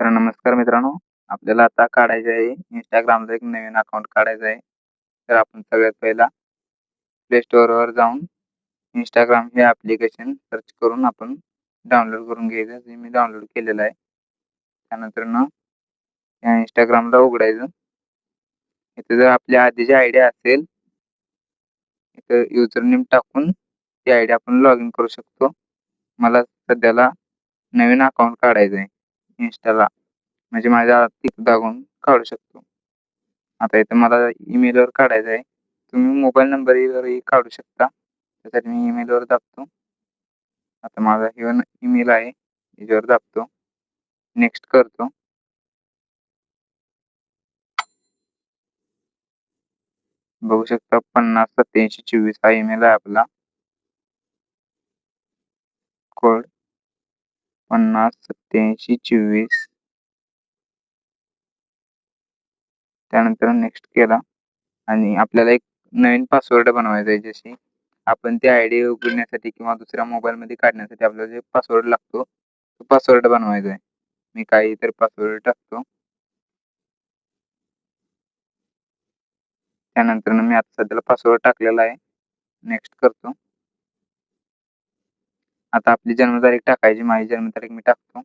तर नमस्कार मित्रांनो, आपल्याला आता काढायचं आहे Instagramचं एक नवीन अकाउंट काढायचं आहे. तर आपण सगळ्यात पहिला प्ले स्टोअरवर जाऊन Instagram हे ॲप्लिकेशन सर्च करून आपण डाउनलोड करून घ्यायचं. जे मी डाउनलोड केलेलं आहे. त्यानंतर या Instagramला उघडायचं. इथे जर आपली आधीची आयडी असेल, इथं युजर नेम टाकून ती आयडी आपण लॉग इन करू शकतो. मला सध्याला नवीन अकाउंट काढायचं आहे Instaला. म्हणजे माझ्या तिक दाबून काढू शकतो. आता इथे मला ईमेलवर काढायचं आहे. तुम्ही मोबाईल नंबरवरही काढू शकता. त्यासाठी मी ईमेलवर दाबतो. आता माझा ह्यो ईमेल आहे. याच्यावर दाबतो. नेक्स्ट करतो. बघू शकता 508724 हा ईमेल आहे आपला. कोड 508724. त्यानंतर नेक्स्ट केला आणि आपल्याला एक नवीन पासवर्ड बनवायचा आहे. जशी आपण ती आयडी उघडण्यासाठी किंवा दुसऱ्या मोबाईलमध्ये काढण्यासाठी आपल्याला जे पासवर्ड लागतो, तो पासवर्ड बनवायचा आहे. मी काहीतरी पासवर्ड टाकतो. त्यानंतर मी आता सध्याला पासवर्ड टाकलेला आहे. नेक्स्ट करतो. आता आपली जन्मतारीख टाकायची. माझी जन्मतारीख मी टाकतो.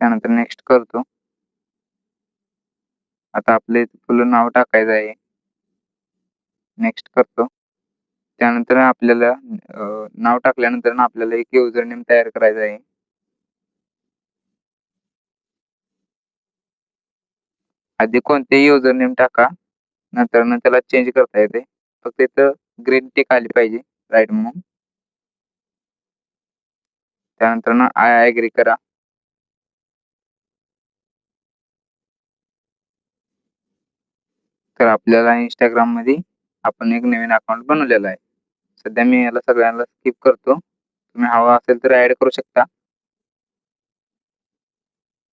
त्यानंतर नेक्स्ट करतो. आता आपले फुल नाव टाकायचं आहे. नेक्स्ट करतो. त्यानंतर आपल्याला नाव टाकल्यानंतर आपल्याला एक युजर नेम तयार करायचा आहे. आधी कोणतेही युजर नेम टाका. नंतर त्याला चेंज करता येते. फक्त इथं ग्रीन टिक आली पाहिजे राईट म्हणून. त्यानंतर आय ॲग्री करा. तर आपल्याला Instagramमध्ये आपण एक नवीन अकाउंट बनवलेला आहे. सध्या मी याला सगळ्यांना स्किप करतो. तुम्ही हवा असेल तर ॲड करू शकता.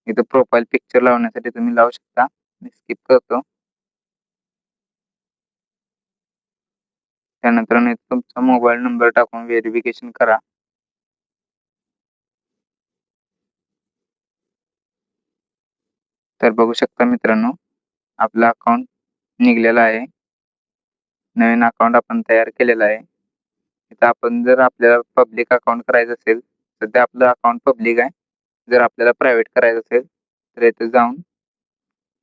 इथं प्रोफाइल पिक्चर लावण्यासाठी तुम्ही लावू शकता. मी स्किप करतो. त्यानंतर तुमचा मोबाईल नंबर टाकून व्हेरिफिकेशन करा. तर बघू शकता मित्रांनो, आपला अकाउंट निघलेला आहे. नवीन अकाउंट आपण तयार केलेला आहे. इथं आपण जर आपल्याला पब्लिक अकाउंट करायचं असेल, सध्या आपलं अकाउंट पब्लिक आहे. जर आपल्याला प्रायव्हेट करायचं असेल, तर इथे जाऊन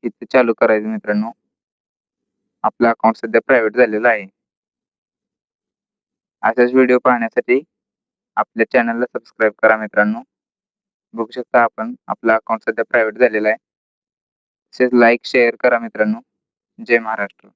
इथे चालू करायचं मित्रांनो. आपलं अकाउंट सध्या प्रायव्हेट झालेलं आहे. अशाच व्हिडिओ पाहण्यासाठी आपल्या चॅनलला सबस्क्राईब करा मित्रांनो. बघू शकता आपण आपलं अकाउंट सध्या प्रायव्हेट झालेलं आहे. तसेच लाईक, शेअर करा मित्रांनो. जय महाराष्ट्र.